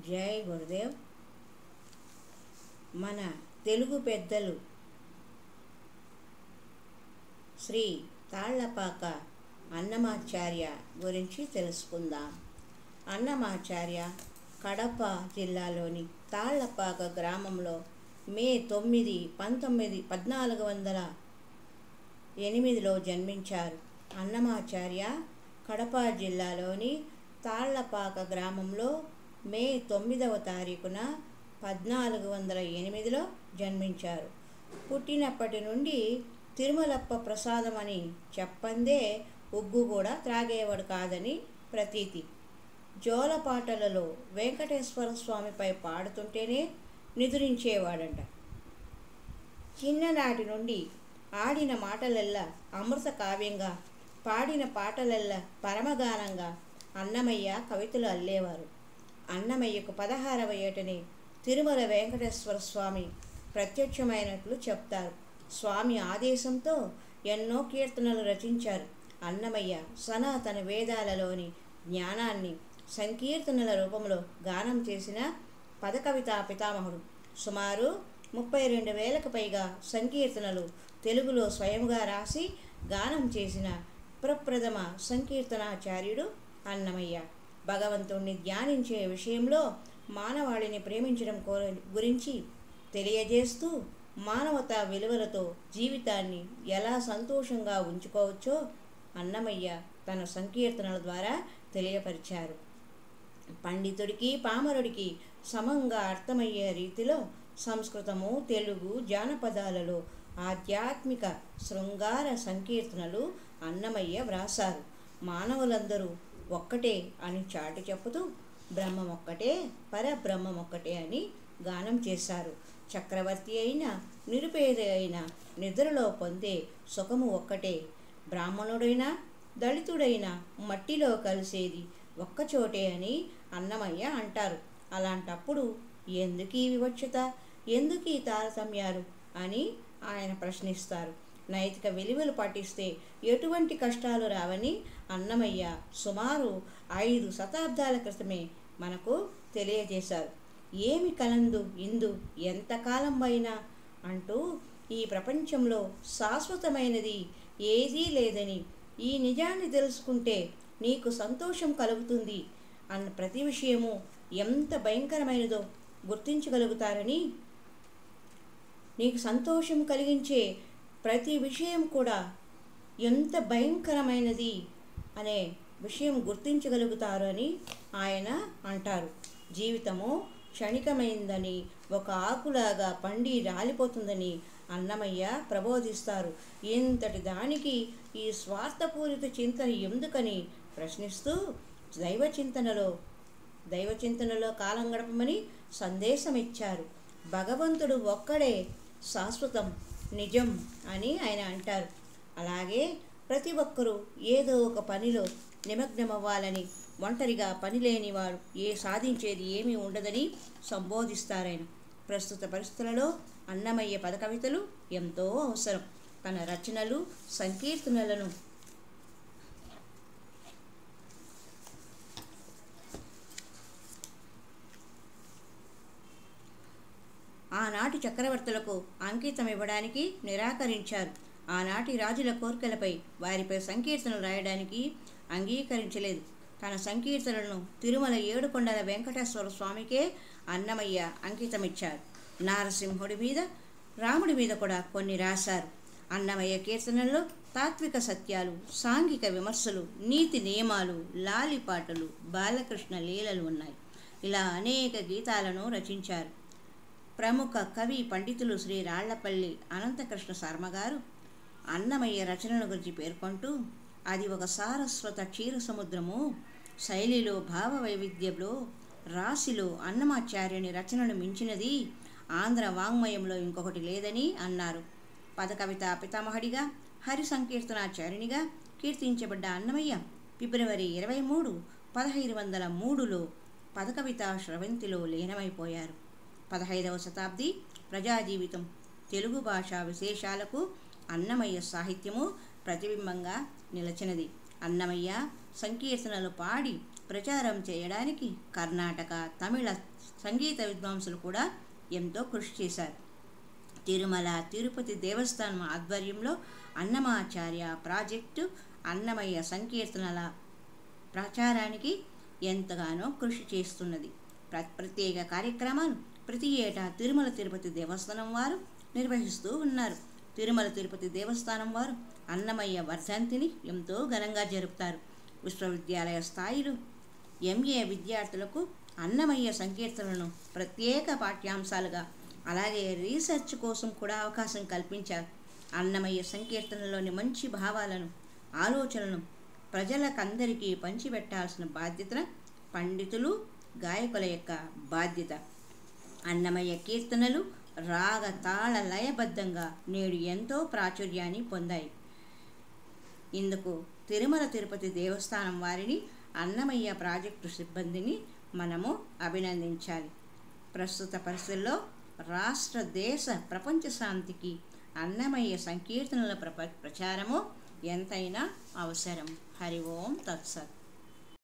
జై గురుదేవ్. మన తెలుగు పెద్దలు శ్రీ తాళ్లపాక అన్నమాచార్య గురించి తెలుసుకుందాం. అన్నమాచార్య కడప జిల్లాలోని తాళ్లపాక గ్రామంలో మే 9, 1408లో జన్మించారు. అన్నమాచార్య కడప జిల్లాలోని తాళ్లపాక గ్రామంలో మే 9వ తారీఖున 1408లో జన్మించారు. పుట్టినప్పటి నుండి తిరుమలప్ప ప్రసాదం అని చెప్పందే ఉగ్గు కూడా త్రాగేవాడు కాదని ప్రతీతి. జోలపాటలలో వెంకటేశ్వర స్వామిపై పాడుతుంటేనే నిదురించేవాడంట. చిన్ననాటి నుండి ఆడిన మాటలెల్లా అమృత కావ్యంగా, పాడిన పాటలెల్లా పరమగానంగా అన్నమయ్య కవితలు అల్లేవారు. అన్నమయ్యకు 16వ ఏటనే తిరుమల వెంకటేశ్వర స్వామి ప్రత్యక్షమైనట్లు చెప్తారు. స్వామి ఆదేశంతో ఎన్నో కీర్తనలు రచించారు. అన్నమయ్య సనాతన వేదాలలోని జ్ఞానాన్ని సంకీర్తనల రూపంలో గానం చేసిన పదకవితా పితామహుడు. సుమారు 32,000కు పైగా సంకీర్తనలు తెలుగులో స్వయంగా రాసి గానం చేసిన ప్రప్రథమ సంకీర్తనాచార్యుడు అన్నమయ్య. భగవంతుణ్ణి ధ్యానించే విషయంలో మానవాళిని ప్రేమించడం గురించి తెలియజేస్తూ మానవతా విలువలతో జీవితాన్ని ఎలా సంతోషంగా ఉంచుకోవచ్చో అన్నమయ్య తన సంకీర్తనల ద్వారా తెలియపరిచారు. పండితుడికి పామరుడికి సమంగా అర్థమయ్యే రీతిలో సంస్కృతము, తెలుగు, జానపదాలలో ఆధ్యాత్మిక శృంగార సంకీర్తనలు అన్నమయ్య వ్రాసారు. మానవులందరూ ఒక్కటే అని చాటి చెప్పుతూ బ్రహ్మమొక్కటే, పరబ్రహ్మమొక్కటే అని గానం చేశారు. చక్రవర్తి అయిన, నిరుపేద అయిన నిద్రలో పొందే సుఖము ఒక్కటే. బ్రాహ్మణుడైనా దళితుడైన మట్టిలో కలిసేది ఒక్కచోటే అని అన్నమయ్య అంటారు. అలాంటప్పుడు ఎందుకు ఈ వివక్షత, ఎందుకు ఈ తారతమ్యాలు అని ఆయన ప్రశ్నిస్తారు. నైతిక విలువలు పాటిస్తే ఎటువంటి కష్టాలు రావని అన్నమయ్య సుమారు 5 శతాబ్దాల క్రితమే మనకు తెలియజేశారు. ఏమి కలందు ఇందు ఎంతకాలం అయినా అంటూ ఈ ప్రపంచంలో శాశ్వతమైనది ఏదీ లేదని, ఈ నిజాన్ని తెలుసుకుంటే నీకు సంతోషం కలుగుతుంది అన్న ప్రతి విషయము ఎంత భయంకరమైనదో గుర్తించగలుగుతారని, నీకు సంతోషం కలిగించే ప్రతి విషయం కూడా ఎంత భయంకరమైనది అనే విషయం గుర్తించగలుగుతారు అని ఆయన అంటారు. జీవితము క్షణికమైందని, ఒక ఆకులాగా పండి రాలిపోతుందని అన్నమయ్య ప్రబోధిస్తారు. ఇంతటి దానికి ఈ స్వార్థపూరిత చింతన ఎందుకని ప్రశ్నిస్తూ దైవచింతనలో కాలం గడపమని సందేశం ఇచ్చారు. భగవంతుడు ఒక్కడే శాశ్వతం, నిజం అని ఆయన అంటారు. అలాగే ప్రతి ఒక్కరూ ఏదో ఒక పనిలో నిమగ్నమవ్వాలని, ఒంటరిగా పని లేనివాడు సాధించేది ఏమీ ఉండదని సంబోధిస్తారాయన. ప్రస్తుత పరిస్థితులలో అన్నమయ్య పదకవితలు ఎంతో అవసరం. తన రచనలు, సంకీర్తనలను ఆనాటి చక్రవర్తులకు అంకితం ఇవ్వడానికి నిరాకరించారు. ఆనాటి రాజుల కోరికలపై, వారిపై సంకీర్తనలు రాయడానికి అంగీకరించలేదు. తన సంకీర్తనలను తిరుమల 7 కొండల వెంకటేశ్వర స్వామికే అన్నమయ్య అంకితమిచ్చారు. నారసింహుడి మీద, రాముడి మీద కూడా కొన్ని రాశారు. అన్నమయ్య కీర్తనల్లో తాత్విక సత్యాలు, సాంఘిక విమర్శలు, నీతి నియమాలు, లాలిపాటలు, బాలకృష్ణ లీలలు ఉన్నాయి. ఇలా అనేక గీతాలను రచించారు. ప్రముఖ కవి పండితులు శ్రీ రాళ్లపల్లి అనంతకృష్ణ శర్మ గారు అన్నమయ్య రచనల గురించి పేర్కొంటూ, అది ఒక సారస్వత క్షీర సముద్రము, శైలిలో, భావ వైవిధ్యంలో, రాశిలో అన్నమాచార్యుని రచనను మించినది ఆంధ్ర వాంగ్మయంలో ఇంకొకటి లేదని అన్నారు. పదకవితా పితామహుడిగా, హరి సంకీర్తనాచార్యునిగా కీర్తించబడ్డ అన్నమయ్య ఫిబ్రవరి 23, 1503లో పదకవితా స్రవంతిలో లీనమైపోయారు. 15వ శతాబ్ది ప్రజాజీవితం, తెలుగు భాషా విశేషాలకు అన్నమయ్య సాహిత్యము ప్రతిబింబంగా నిలిచినది. అన్నమయ్య సంకీర్తనలు పాడి ప్రచారం చేయడానికి కర్ణాటక, తమిళ సంగీత విద్వాంసులు కూడా ఎంతో కృషి చేశారు. తిరుమల తిరుపతి దేవస్థానం ఆధ్వర్యంలో అన్నమాచార్య ప్రాజెక్టు అన్నమయ్య సంకీర్తనల ప్రచారానికి ఎంతగానో కృషి చేస్తున్నది. ప్రత్యేక కార్యక్రమాలు ప్రతి ఏటా తిరుమల తిరుపతి దేవస్థానం వారు నిర్వహిస్తూ ఉన్నారు. తిరుమల తిరుపతి దేవస్థానం వారు అన్నమయ్య వర్ధంతిని ఎంతో ఘనంగా జరుపుతారు. విశ్వవిద్యాలయ స్థాయిలో ఎంఏ విద్యార్థులకు అన్నమయ్య సంకీర్తనలను ప్రత్యేక పాఠ్యాంశాలుగా, అలాగే రీసెర్చ్ కోసం కూడా అవకాశం కల్పించారు. అన్నమయ్య సంకీర్తనలోని మంచి భావాలను, ఆలోచనలను ప్రజలకందరికీ పంచిపెట్టాల్సిన బాధ్యత పండితులు, గాయకుల యొక్క బాధ్యత. అన్నమయ్య కీర్తనలు రాగ తాళ లయబద్ధంగా నేడు ఎంతో ప్రాచుర్యాన్ని పొందాయి. ఇందుకు తిరుమల తిరుపతి దేవస్థానం వారిని, అన్నమయ్య ప్రాజెక్టు సిబ్బందిని మనము అభినందించాలి. ప్రస్తుత పరిస్థితుల్లో రాష్ట్ర, దేశ, ప్రపంచ శాంతికి అన్నమయ్య సంకీర్తనల ప్రచారము ఎంతైనా అవసరం. హరి ఓం తత్సత్.